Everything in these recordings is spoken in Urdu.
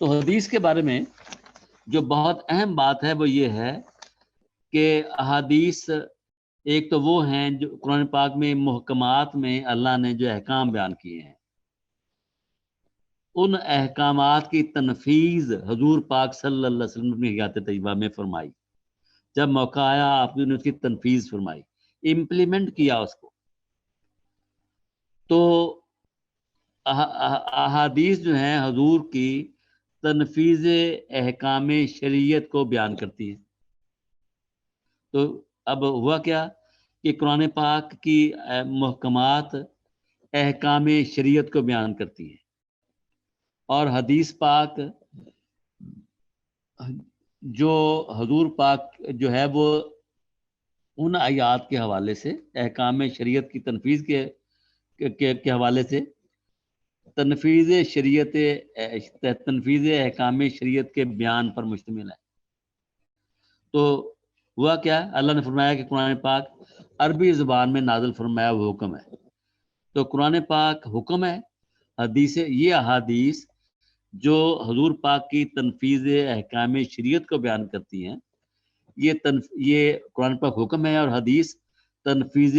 تو حدیث کے بارے میں جو بہت اہم بات ہے وہ یہ ہے کہ احادیث ایک تو وہ ہیں جو قرآن پاک میں محکمات میں اللہ نے جو احکام بیان کیے ہیں، ان احکامات کی تنفیذ حضور پاک صلی اللہ علیہ وسلم نے حیات طیبہ میں فرمائی. جب موقع آیا آپ نے اس کی تنفیذ فرمائی، امپلیمنٹ کیا اس کو. تو احادیث جو ہیں حضور کی تنفیذ احکام شریعت کو بیان کرتی ہیں. تو اب ہوا کیا کہ قرآن پاک کی محکمات احکام شریعت کو بیان کرتی ہیں، اور حدیث پاک جو حضور پاک جو ہے وہ ان آیات کے حوالے سے احکام شریعت کی تنفیذ کے حوالے سے تنفیذ احکام شریعت کے بیان پر مشتمل ہے. تو ہوا کیا، اللہ نے فرمایا کہ قرآن پاک عربی زبان میں نازل فرمایا وہ حکم ہے. تو قرآن پاک حکم ہے، یہ احادیث جو حضور پاک کی تنفیذ احکام شریعت کو بیان کرتی ہیں، یہ قرآن پاک حکم ہے، اور حدیث تنفیذ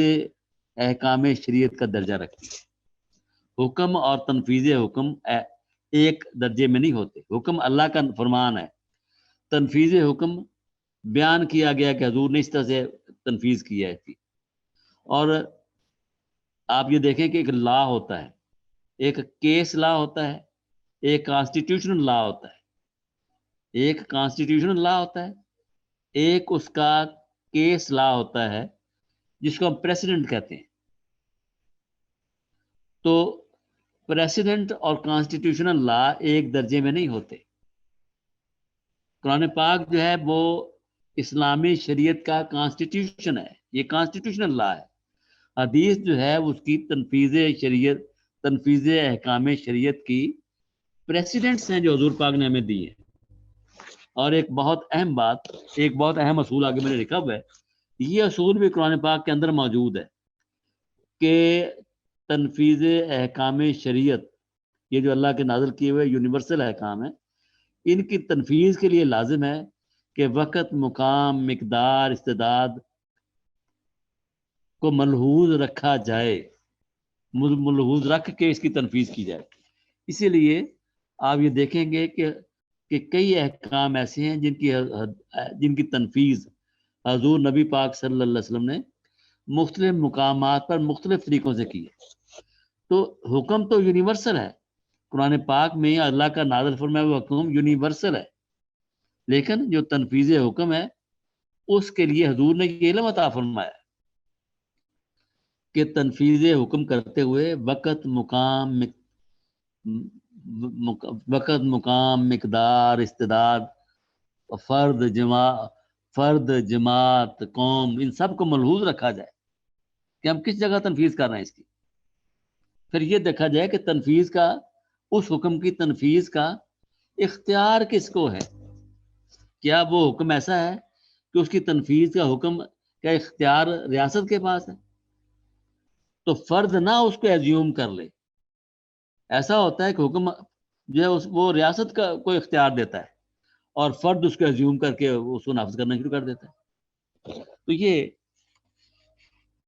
احکام شریعت کا درجہ رکھتی ہے. حکم اور تنفیذ حکم ایک درجے میں نہیں ہوتے. حکم اللہ کا فرمان ہے، تنفیذ حکم بیان کیا گیا کہ حضور نے اس طرح سے تنفیذ کیا ہے. اور آپ یہ دیکھیں کہ ایک لا ہوتا ہے، ایک کیس لا ہوتا ہے، ایک کانسٹیٹیوشنل لا ہوتا ہے. ایک کانسٹیٹیوشنل لا ہوتا ہے، ایک اس کا کیس لا ہوتا ہے جس کو ہم پریسیڈنٹ کہتے ہیں. تو پریسیڈنٹ اور کانسٹیٹیوشنل لا ایک درجے میں نہیں ہوتے. قرآن پاک جو ہے وہ اسلامی شریعت کا کانسٹیٹیوشن ہے، یہ کانسٹیٹیوشنل لا ہے. حدیث جو ہے اس کی تنفیذ احکام شریعت کی پریسیڈنٹس ہیں جو حضور پاک نے ہمیں دی ہیں. اور ایک بہت اہم اصول آگے میں نے لکھا ہوا ہے، یہ اصول بھی قرآن پاک کے اندر موجود ہے کہ تنفیذ احکام شریعت، یہ جو اللہ کے نازل کیے ہوئے یونیورسل احکام ہیں، ان کی تنفیذ کے لیے لازم ہے کہ وقت، مقام، مقدار، استعداد کو ملحوظ رکھا جائے، ملحوظ رکھ کے اس کی تنفیذ کی جائے. اسی لیے آپ یہ دیکھیں گے کہ کئی احکام ایسے ہیں جن کی تنفیذ حضور نبی پاک صلی اللہ علیہ وسلم نے مختلف مقامات پر مختلف طریقوں سے کی ہے. تو حکم تو یونیورسل ہے، قرآن پاک میں اللہ کا نازل فرمایا ہوا حکم یونیورسل ہے، لیکن جو تنفیذ حکم ہے اس کے لیے حضور نے یہ علم عطا فرمایا کہ تنفیذ حکم کرتے ہوئے وقت، مقام، مقدار، استعداد، فرد، جماعت، قوم، ان سب کو ملحوظ رکھا جائے کہ ہم کس جگہ تنفیذ کر رہے ہیں اس کی. پھر یہ دیکھا جائے کہ اس حکم کی تنفیذ کا اختیار کس کو ہے. کیا وہ حکم ایسا ہے کہ اس کی تنفیذ کا حکم کا اختیار ریاست کے پاس ہے؟ تو فرد نہ اس کو ایزیوم کر لے. ایسا ہوتا ہے کہ حکم جو ہے وہ ریاست کا کوئی اختیار دیتا ہے اور فرد اس کو ایزیوم کر کے اس کو نافذ کرنا شروع کر دیتا ہے. تو یہ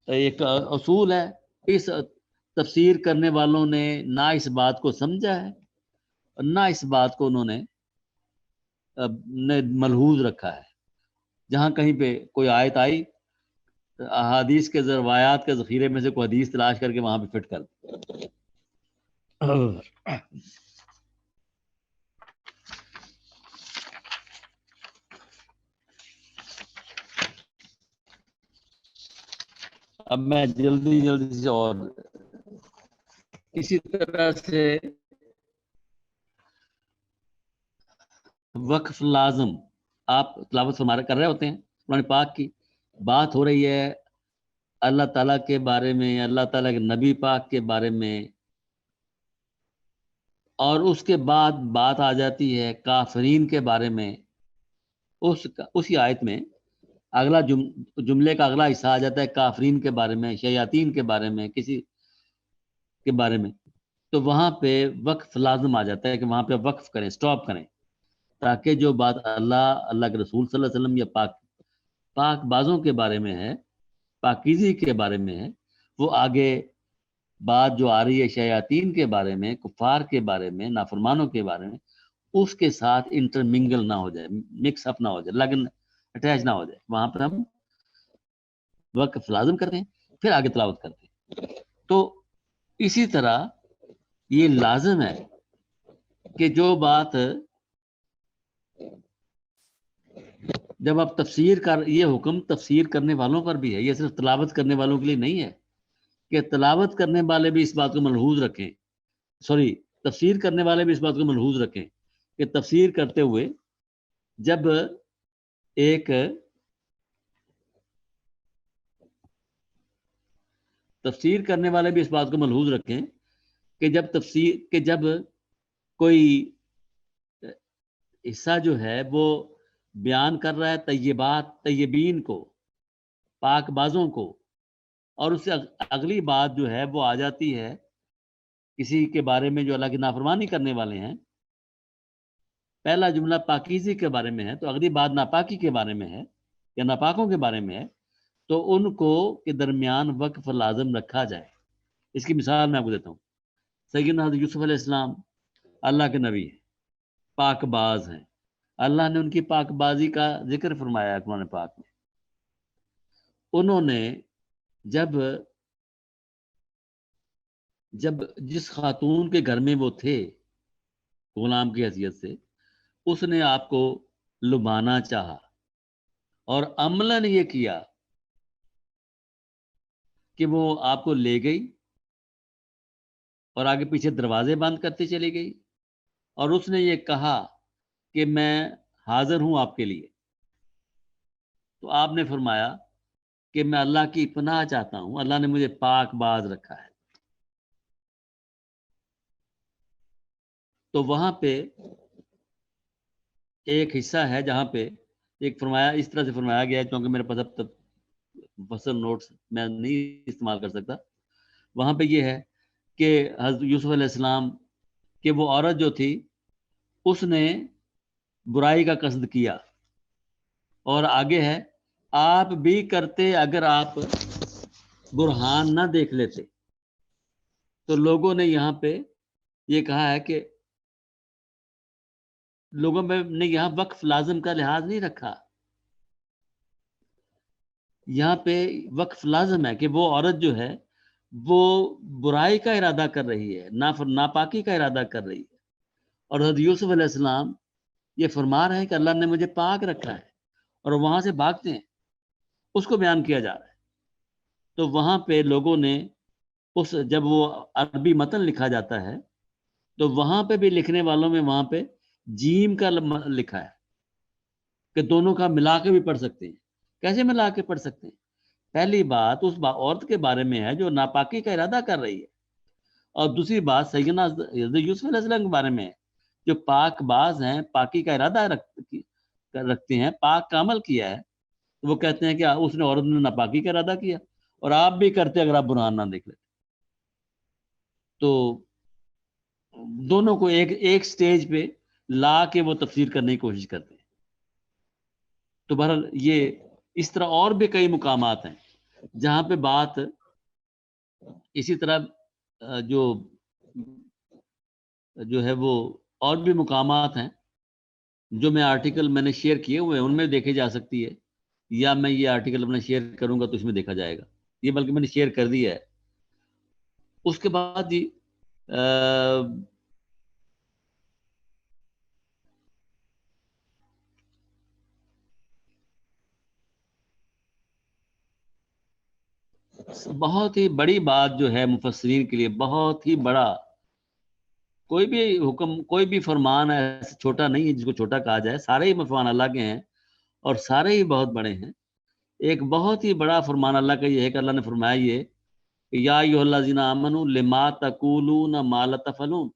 ایک اصول ہے. اس تفسیر کرنے والوں نے نہ اس بات کو سمجھا ہے، نہ اس بات کو انہوں نے ملحوظ رکھا ہے. جہاں کہیں پہ کوئی آیت آئی، احادیث کے روایات کے ذخیرے میں سے کوئی حدیث تلاش کر کے وہاں پہ فٹ کر دی. اب میں جلدی سے اور اسی طرح سے وقف لازم، آپ تلاوت فرما کر رہے ہوتے ہیں قرآن پاک کی، بات ہو رہی ہے اللہ تعالیٰ کے بارے میں، اللہ تعالیٰ کے نبی پاک کے بارے میں، اور اس کے بعد بات آ جاتی ہے کافرین کے بارے میں. اسی آیت میں اگلا جملے کا اگلا حصہ آ جاتا ہے کافرین کے بارے میں، شیاطین کے بارے میں، کسی کے بارے میں. تو وہاں پہ وقف لازم آ جاتا ہے کہ وہاں پہ وقف کریں، سٹاپ کریں، تاکہ جو بات اللہ کے رسول صلی اللہ علیہ وسلم یا پاک بازوں کے بارے میں ہے، پاکیزی کے بارے میں ہے، وہ آگے بات جو آ رہی ہے شیاطین کے بارے میں، کفار کے بارے میں، نافرمانوں کے بارے میں، اس کے ساتھ انٹرمنگل نہ ہو جائے، مکس اپ نہ ہو جائے، لگن اٹیچ نہ ہو جائے، وہاں پر ہم وقف لازم کرتے ہیں، پھر آگے تلاوت کرتے ہیں۔ تو اسی طرح یہ لازم ہے کہ جو بات جب آپ تفسیر کر، یہ حکم تفسیر کرنے والوں پر بھی ہے، یہ صرف تلاوت کرنے والوں کے لیے نہیں ہے کہ تلاوت کرنے والے بھی اس بات کو ملحوظ رکھیں، سوری تفسیر کرنے والے بھی اس بات کو ملحوظ رکھیں کہ تفسیر کرتے ہوئے جب ایک تفسیر کرنے والے بھی اس بات کو ملحوظ رکھیں کہ جب کوئی حصہ جو ہے وہ بیان کر رہا ہے طیبین کو، پاک بازوں کو، اور اس سے اگلی بات جو ہے وہ آ جاتی ہے کسی کے بارے میں جو اللہ کی نافرمانی کرنے والے ہیں، پہلا جملہ پاکیزی کے بارے میں ہے تو اگلی بات ناپاکی کے بارے میں ہے یا ناپاکوں کے بارے میں ہے، تو ان کو کے درمیان وقف لازم رکھا جائے۔ اس کی مثال میں آپ کو دیتا ہوں۔ سیدنا حضرت یوسف علیہ السلام اللہ کے نبی ہیں، پاک باز ہیں، اللہ نے ان کی پاک بازی کا ذکر فرمایا ہے قرآن پاک میں۔ انہوں نے جب جس خاتون کے گھر میں وہ تھے غلام کی حیثیت سے، اس نے آپ کو لبھانا چاہا اور عملاً یہ کیا کہ وہ آپ کو لے گئی اور آگے پیچھے دروازے بند کرتی چلی گئی، اور اس نے یہ کہا کہ میں حاضر ہوں آپ کے لیے۔ تو آپ نے فرمایا کہ میں اللہ کی پناہ چاہتا ہوں، اللہ نے مجھے پاک باز رکھا ہے۔ تو وہاں پہ ایک حصہ ہے جہاں پہ ایک فرمایا، اس طرح سے فرمایا گیا ہے، کیونکہ میرے پاس اب تک مفصل نوٹس میں نہیں استعمال کر سکتا۔ وہاں پہ یہ ہے کہ حضرت یوسف علیہ السلام کہ وہ عورت جو تھی اس نے برائی کا قصد کیا، اور آگے ہے آپ بھی کرتے اگر آپ برہان نہ دیکھ لیتے۔ تو لوگوں نے یہاں پہ یہ کہا ہے کہ لوگوں نے یہاں وقف لازم کا لحاظ نہیں رکھا، یہاں پہ وقف لازم ہے کہ وہ عورت جو ہے وہ برائی کا ارادہ کر رہی ہے، ناپاکی کا ارادہ کر رہی ہے، اور حضرت یوسف علیہ السلام یہ فرما رہے ہیں کہ اللہ نے مجھے پاک رکھا ہے، اور وہاں سے بھاگتے ہیں، اس کو بیان کیا جا رہا ہے۔ تو وہاں پہ لوگوں نے جب وہ عربی متن لکھا جاتا ہے تو وہاں پہ بھی لکھنے والوں میں وہاں پہ جیم کا لکھا ہے کہ دونوں کا ملا کے بھی پڑھ سکتے ہیں۔ کیسے ملا کے پڑھ سکتے ہیں؟ پہلی بات اس عورت کے بارے میں ہے جو ناپاکی کا ارادہ کر رہی ہے، اور دوسری بات سیدنا حضرت یوسف علیہ السلام کے بارے میں ہے جو پاک باز ہیں، پاکی کا ارادہ رکھتے ہیں، پاک کا عمل کیا ہے۔ وہ کہتے ہیں کہ اس نے عورت نے ناپاکی کا ارادہ کیا، اور آپ بھی کرتے اگر آپ برہان نہ دیکھ لیتے۔ تو دونوں کو ایک سٹیج پہ لا کے وہ تفسیر کرنے کی کوشش کرتے ہیں۔ تو بہرحال یہ اس طرح اور بھی کئی مقامات ہیں جہاں پہ بات اسی طرح جو ہے وہ اور بھی مقامات ہیں جو میں نے شیئر کیے ہوئے ہیں، ان میں دیکھے جا سکتی ہے، یا میں یہ آرٹیکل اپنا شیئر کروں گا تو اس میں دیکھا جائے گا، یہ بلکہ میں نے شیئر کر دیا ہے۔ اس کے بعد جی بہت ہی بڑی بات جو ہے مفسرین کے لیے، بہت ہی بڑا، کوئی بھی حکم، کوئی بھی فرمان ایسا چھوٹا نہیں ہے جس کو چھوٹا کہا جائے، سارے ہی فرمان اللہ کے ہیں اور سارے ہی بہت بڑے ہیں۔ ایک بہت ہی بڑا فرمان اللہ کا یہ ہے کہ اللہ نے فرمایا یہ کہ یا ایھا الذین آمنوا لما تقولون ما لا تفعلون،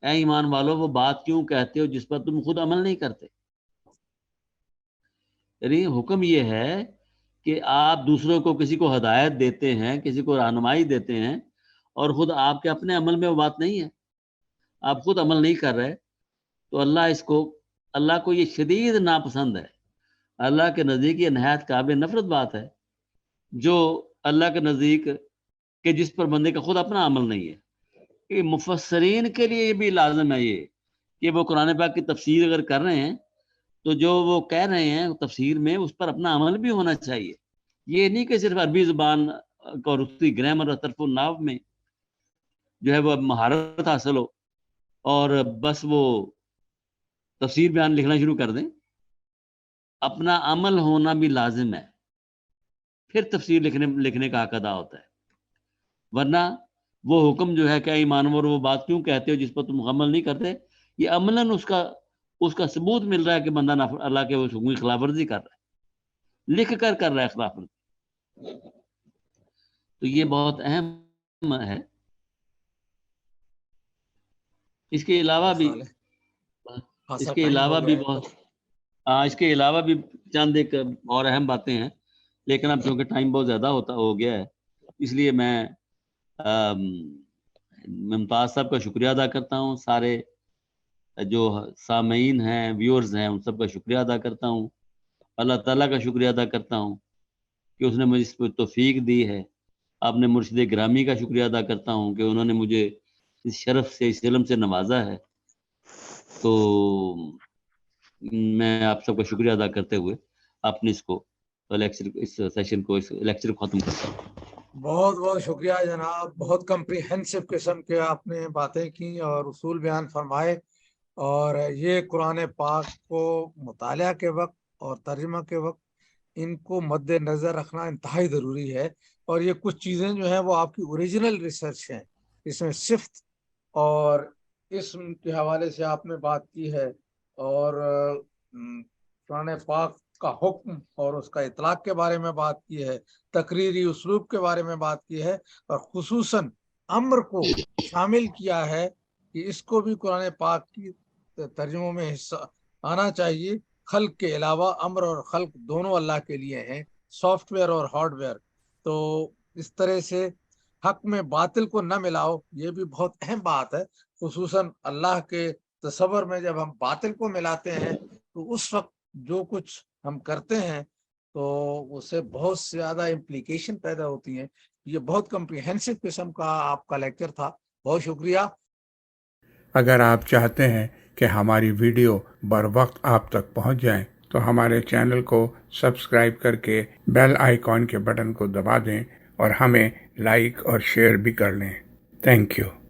اے ایمان والو وہ بات کیوں کہتے ہو جس پر تم خود عمل نہیں کرتے۔ یعنی حکم یہ ہے کہ آپ دوسروں کو، کسی کو ہدایت دیتے ہیں، کسی کو رہنمائی دیتے ہیں، اور خود آپ کے اپنے عمل میں وہ بات نہیں ہے، آپ خود عمل نہیں کر رہے، تو اللہ کو یہ شدید ناپسند ہے، اللہ کے نزدیک یہ نہایت قابل نفرت بات ہے، جو اللہ کے نزدیک کہ جس پر بندے کا خود اپنا عمل نہیں ہے۔ کہ مفسرین کے لیے یہ بھی لازم ہے یہ کہ وہ قرآن پاک کی تفسیر اگر کر رہے ہیں تو جو وہ کہہ رہے ہیں تفسیر میں اس پر اپنا عمل بھی ہونا چاہیے، یہ نہیں کہ صرف عربی زبان اور اس کی گرامر اور طرف النحو میں جو ہے وہ مہارت حاصل ہو اور بس وہ تفسیر بیان لکھنا شروع کر دیں، اپنا عمل ہونا بھی لازم ہے، پھر تفسیر لکھنے کا حق ادا ہوتا ہے، ورنہ وہ حکم جو ہے کہ ایمانور وہ بات کیوں کہتے ہو جس پر تم عمل نہیں کرتے، یہ عملاً اس کا ثبوت مل رہا ہے کہ بندہ اللہ کے اس حکم کی خلاف ورزی کر رہا ہے، لکھ کر رہا ہے خلاف ورزی۔ تو یہ بہت اہم ہے۔ اس کے علاوہ بھی چند ایک اور اہم باتیں ہیں، لیکن اب چونکہ ٹائم بہت زیادہ ہو گیا ہے، اس لیے میں ممتاز صاحب کا شکریہ ادا کرتا ہوں، سارے جو سامعین ہیں ویورز ہیں ان سب کا شکریہ ادا کرتا ہوں، اللہ تعالیٰ کا شکریہ ادا کرتا ہوں کہ اس نے مجھے اس پہ توفیق دی ہے، اپنے مرشد گرامی کا شکریہ ادا کرتا ہوں کہ انہوں نے مجھے اس شرف سے اس علم سے نوازا ہے۔ تو میں آپ سب کا شکریہ ادا کرتے ہوئے اپنے اس سیشن کو اس لیکچر کو ختم کرتا ہوں۔ بہت بہت شکریہ جناب، بہت کمپریہنسو قسم کے آپ نے باتیں کی اور اصول بیان فرمائے، اور یہ قرآن پاک کو مطالعہ کے وقت اور ترجمہ کے وقت ان کو مد نظر رکھنا انتہائی ضروری ہے، اور یہ کچھ چیزیں جو ہیں وہ آپ کی اوریجنل ریسرچ ہیں، اس میں صفت اور اسم کے حوالے سے آپ نے بات کی ہے، اور قرآن پاک کا حکم اور اس کا اطلاق کے بارے میں بات کی ہے، تقریری اسلوب کے بارے میں بات کی ہے، اور خصوصاً امر کو شامل کیا ہے کہ اس کو بھی قرآن پاک کی ترجموں میں حصہ آنا چاہیے۔ خلق کے علاوہ امر اور خلق دونوں اللہ کے لیے ہیں، سافٹ ویئر اور ہارڈ ویئر، تو اس طرح سے حق میں باطل کو نہ ملاؤ، یہ بھی بہت اہم بات ہے، خصوصاً اللہ کے تصور میں جب ہم باطل کو ملاتے ہیں تو اس وقت جو کچھ ہم کرتے ہیں تو اس سے بہت زیادہ امپلیکیشن پیدا ہوتی ہیں۔ یہ بہت کمپریہنسو قسم کا آپ کا لیکچر تھا، بہت شکریہ۔ اگر آپ چاہتے ہیں کہ ہماری ویڈیو بر وقت آپ تک پہنچ جائیں تو ہمارے چینل کو سبسکرائب کر کے بیل آئیکن کے بٹن کو دبا دیں اور ہمیں لائک اور شیئر بھی کر لیں۔ Thank you.